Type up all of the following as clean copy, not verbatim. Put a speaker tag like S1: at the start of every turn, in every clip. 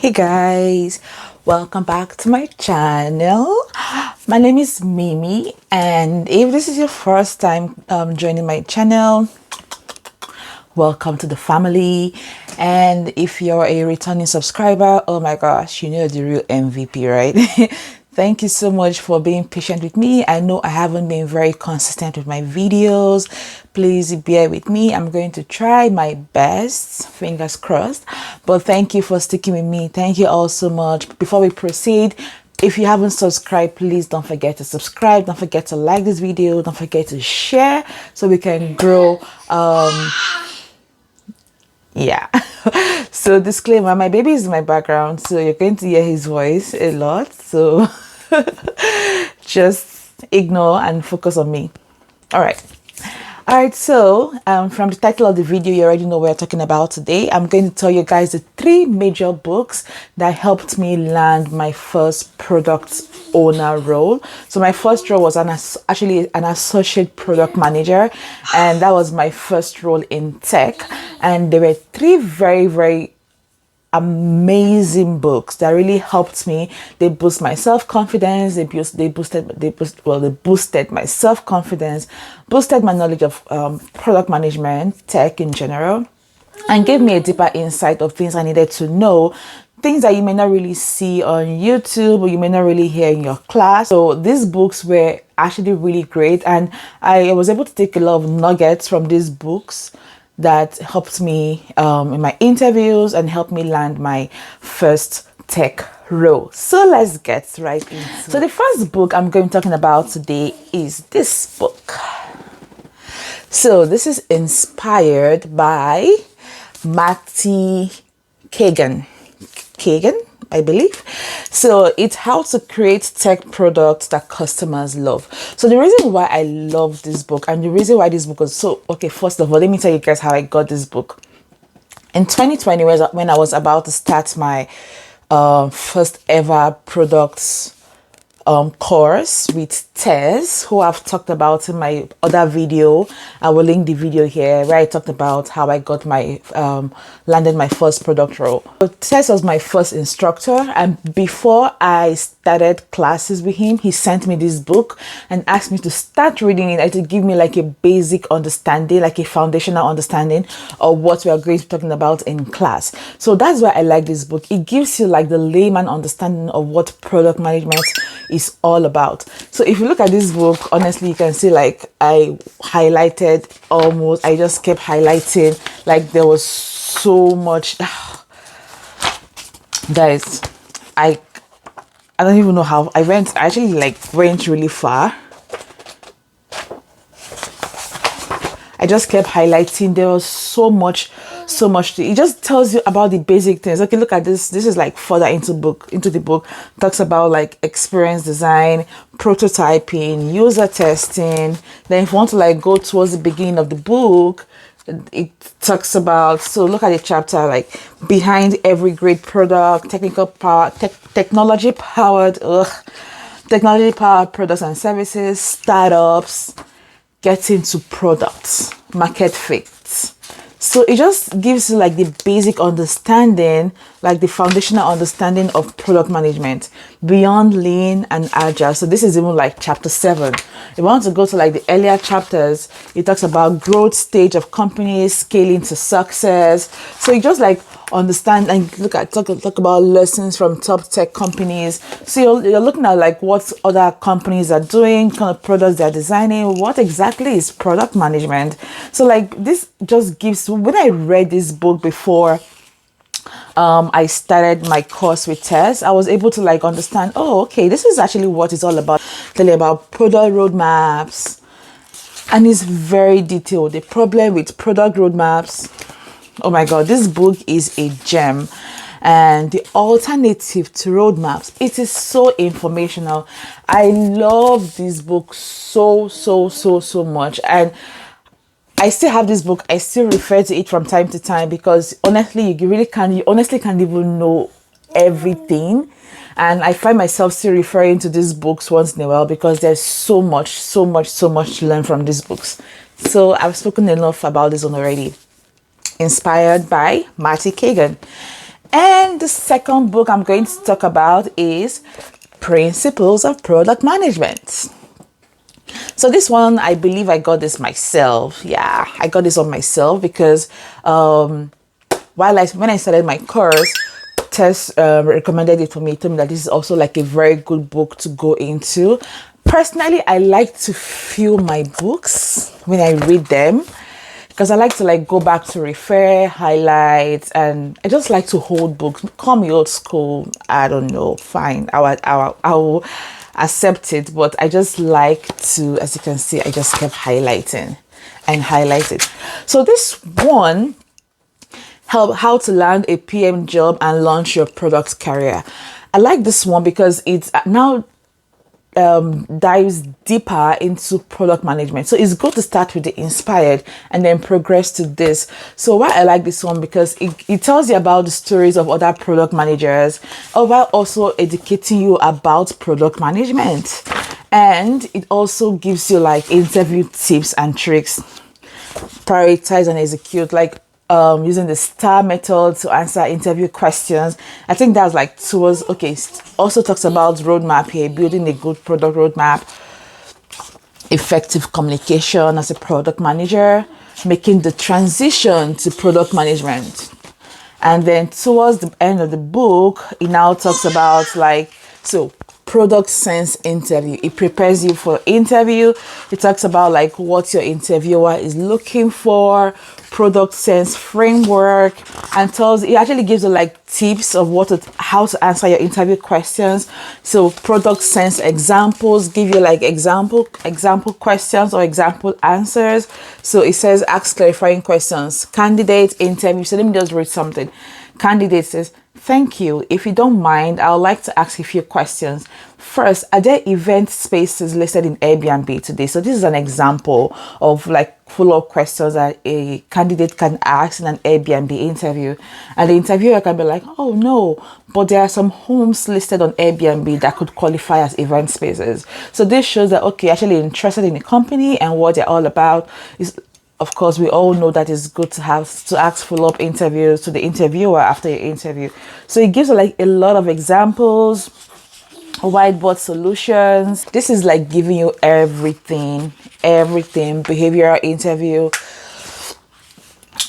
S1: Hey guys, welcome back to my channel. My name is Mimi, and if this is your first time joining my channel, welcome to the family. And if you're a returning subscriber, oh my gosh, you know the real MVP, right? Thank you so much for being patient with me. I know I haven't been very consistent with my videos. Please bear with me. I'm going to try my best, fingers crossed. But thank you for sticking with me. Thank you all so much. Before we proceed, if you haven't subscribed, please don't forget to subscribe. Don't forget to like this video. Don't forget to share so we can grow. Yeah. So disclaimer, my baby is in my background, so you're going to hear his voice a lot. So just ignore and focus on me. All right. So from the title of the video, you already know what we're talking about today. I'm going to tell you guys the 3 major books that helped me land my first product owner role. So my first role was actually an associate product manager, and that was my first role in tech. And there were 3 very, very amazing books that really helped me. They boost my self-confidence, they boosted my self-confidence, boosted my knowledge of product management, tech in general, and gave me a deeper insight of things I needed to know, things that you may not really see on YouTube or you may not really hear in your class. So these books were actually really great, and I was able to take a lot of nuggets from these books that helped me in my interviews and helped me land my first tech role. So let's get right into it. So the first book I'm going to be talking about today is this book. So this is inspired by Marty Cagan, I believe. So it's how to create tech products that customers love. So the reason why I love this book, and the reason why this book was so okay, first of all, let me tell you guys how I got this book. In 2020, when I was about to start my first ever products course with Tess, who I've talked about in my other video. I will link the video here where I talked about how I got my landed my first product role. So Tess was my first instructor, and before I started classes with him, he sent me this book and asked me to start reading it and to give me like a basic understanding, like a foundational understanding of what we are going to be talking about in class. So that's why I like this book. It gives you like the layman understanding of what product management is all about. So if you look at this book, honestly, you can see like I highlighted almost, I just kept highlighting, like there was so much. Guys, I don't even know how I actually went really far. I just kept highlighting. There was so much. It just tells you about the basic things. Okay, look at this. This is like further into the book. Talks about like experience design, prototyping, user testing. Then if you want to like go towards the beginning of the book, it talks about, so look at the chapter like behind every great product, technology powered products and services, startups, getting to products, market fit. So it just gives you like the basic understanding, like the foundational understanding of product management beyond lean and agile. So this is even like chapter 7. If you want to go to like the earlier chapters, it talks about growth stage of companies, scaling to success. So you just like understand and talk about lessons from top tech companies. So you're looking at like what other companies are doing, kind of products they're designing, what exactly is product management. So like this just gives, when I read this book before I started my course with Tess, I was able to like understand, oh, okay, this is actually what it's all about. Tell you about product roadmaps, and it's very detailed. The problem with product roadmaps, oh my god, this book is a gem. And the alternative to roadmaps, it is so informational. I love this book so much, and I still have this book. I still refer to it from time to time because honestly, you honestly can't even know everything. And I find myself still referring to these books once in a while because there's so much to learn from these books. So I've spoken enough about this one already. Inspired by Marty Cagan. And the second book I'm going to talk about is Principles of Product Management. So this one, I believe I got this myself. Yeah, I got this on myself because when I started my course, Tess recommended it for me, told me that this is also like a very good book to go into. Personally, I like to fill my books when I read them because I like to like go back to refer, highlight, and I just like to hold books. Call me old school, I don't know, fine, I will accept it, but I just like to, as you can see, I just kept highlighting and highlighting. So this one, how to land a PM job and launch your product career. I like this one because it's now dives deeper into product management. So it's good to start with the inspired and then progress to this. So why I like this one, because it tells you about the stories of other product managers, while also educating you about product management. And it also gives you like interview tips and tricks. Prioritize and execute, like using the STAR method to answer interview questions. I think that's like towards, okay, also talks about roadmap here, building a good product roadmap, effective communication as a product manager, making the transition to product management. And then towards the end of the book, it now talks about like, so product sense interview. It prepares you for interview. It talks about like what your interviewer is looking for, product sense framework, and it actually gives you like tips of how to answer your interview questions. So product sense examples, give you like example questions or example answers. So it says ask clarifying questions. Candidate interview. So let me just read something. Candidate says, thank you. If you don't mind, I would like to ask a few questions. First, are there event spaces listed in Airbnb today? So this is an example of like follow-up questions that a candidate can ask in an Airbnb interview. And the interviewer can be like, oh no, but there are some homes listed on Airbnb that could qualify as event spaces. So this shows that, okay, actually interested in the company and what they're all about. Of course, we all know that it's good to ask follow-up interviews to the interviewer after your interview. So it gives like a lot of examples, whiteboard solutions. This is like giving you everything, behavioral interview.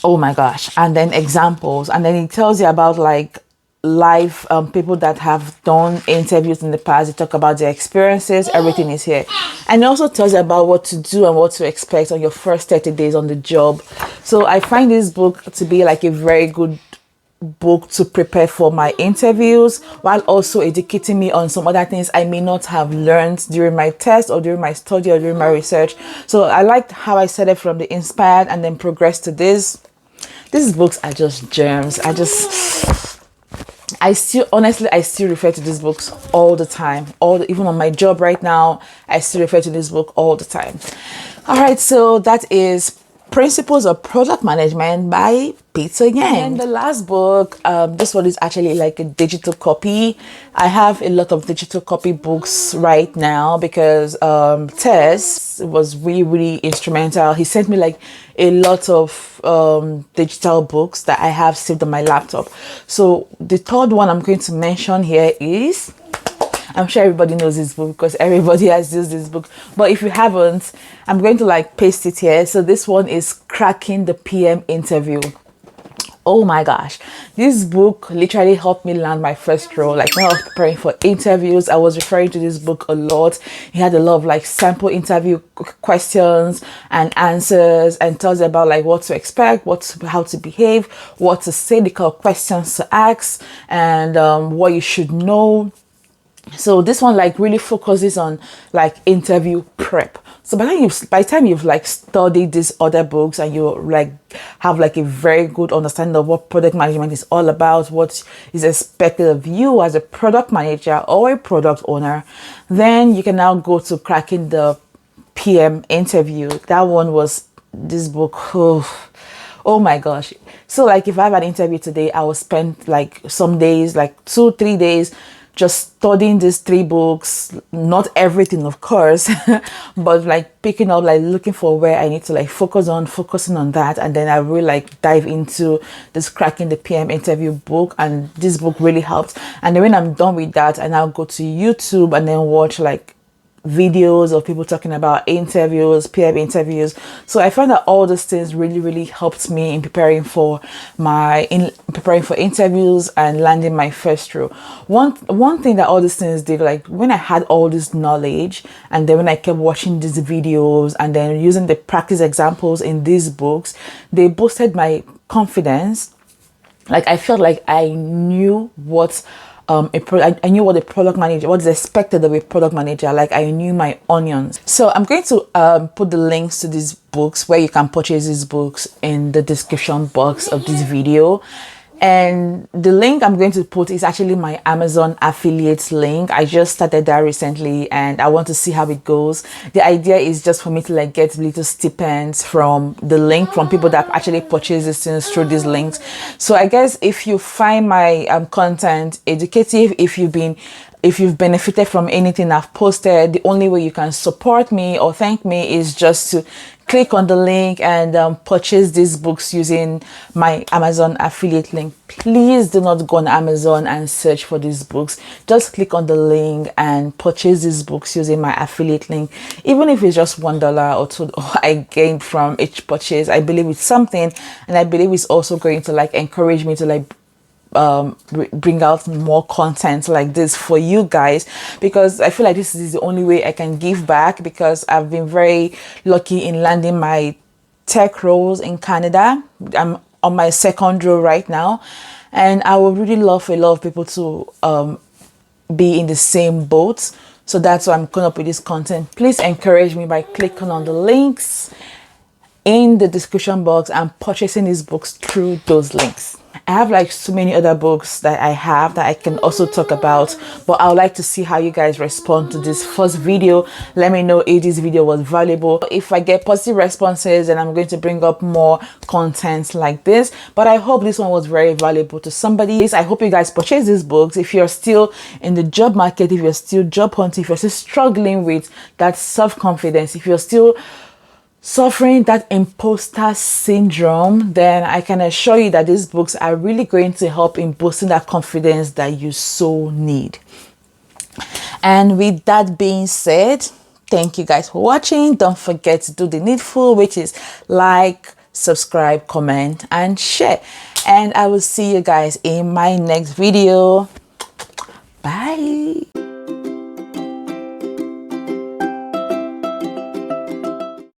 S1: Oh my gosh. And then examples. And then it tells you about like live people that have done interviews in the past. They talk about their experiences. Everything is here. And it also tells you about what to do and what to expect on your first 30 days on the job. So I find this book to be like a very good book to prepare for my interviews, while also educating me on some other things I may not have learned during my test or during my study or during my research. So I liked how I started from the inspired and then progressed to this. These books are just gems. I still refer to these books all the time. Even on my job right now, I still refer to this book all the time. All right, so that is Principles of Product Management by Peter Yang. And the last book, this one is actually like a digital copy. I have a lot of digital copy books right now because Tess was really, really instrumental. He sent me like a lot of digital books that I have saved on my laptop. So the third one I'm going to mention here is, I'm sure everybody knows this book because everybody has used this book. But if you haven't, I'm going to like paste it here. So this one is Cracking the PM Interview. Oh my gosh, this book literally helped me land my first role. Like when I was preparing for interviews, I was referring to this book a lot. It had a lot of like sample interview questions and answers, and tells you about like what to expect, how to behave, what to say, the kind of questions to ask, and what you should know. So this one like really focuses on like interview prep. So by the time you've like studied these other books and you like have like a very good understanding of what product management is all about, what is expected of you as a product manager or a product owner, then you can now go to Cracking the PM Interview. That one was this book. Oh my gosh. So like if I have an interview today, I will spend like some days, like 2-3 days, just studying these 3 books, not everything of course, but like picking up, like looking for where I need to like focusing on that. And then I really like dive into this Cracking the PM interview book, and this book really helped. And then when I'm done with that, I now go to YouTube and then watch like videos of people talking about interviews, PM interviews. So I found that all these things really helped me in preparing for interviews and landing my first role. One thing that all these things did, like when I had all this knowledge, and then when I kept watching these videos and then using the practice examples in these books, they boosted my confidence. Like I felt like I knew what I knew what a product manager, what is expected of a product manager. Like I knew my onions. So I'm going to put the links to these books, where you can purchase these books, in the description box of this video. And the link I'm going to put is actually my Amazon affiliate link. I just started that recently and I want to see how it goes. The idea is just for me to like get little stipends from the link, from people that actually purchase these things through these links. So I guess if you find my content educative, if you've benefited from anything I've posted, the only way you can support me or thank me is just to click on the link and purchase these books using my Amazon affiliate link. Please do not go on Amazon and search for these books. Just click on the link and purchase these books using my affiliate link. Even if it's just $1 or $2 I gained from each purchase, I believe it's something, and I believe it's also going to like encourage me to like bring out more content like this for you guys, because I feel like this is the only way I can give back, because I've been very lucky in landing my tech roles in Canada. I'm on my 2nd role right now, and I would really love for a lot of people to be in the same boat. So that's why I'm coming up with this content. Please encourage me by clicking on the links in the description box and purchasing these books through those links. I have like so many other books that I have that I can also talk about, but I would like to see how you guys respond to this first video. Let me know if this video was valuable. If I get positive responses, then I'm going to bring up more content like this. But I hope this one was very valuable to somebody. I hope you guys purchase these books. If you're still in the job market, if you're still job hunting, if you're still struggling with that self-confidence, if you're still suffering that imposter syndrome, then I can assure you that these books are really going to help in boosting that confidence that you so need. And with that being said, thank you guys for watching. Don't forget to do the needful, which is like, subscribe, comment, and share. And I will see you guys in my next video. Bye.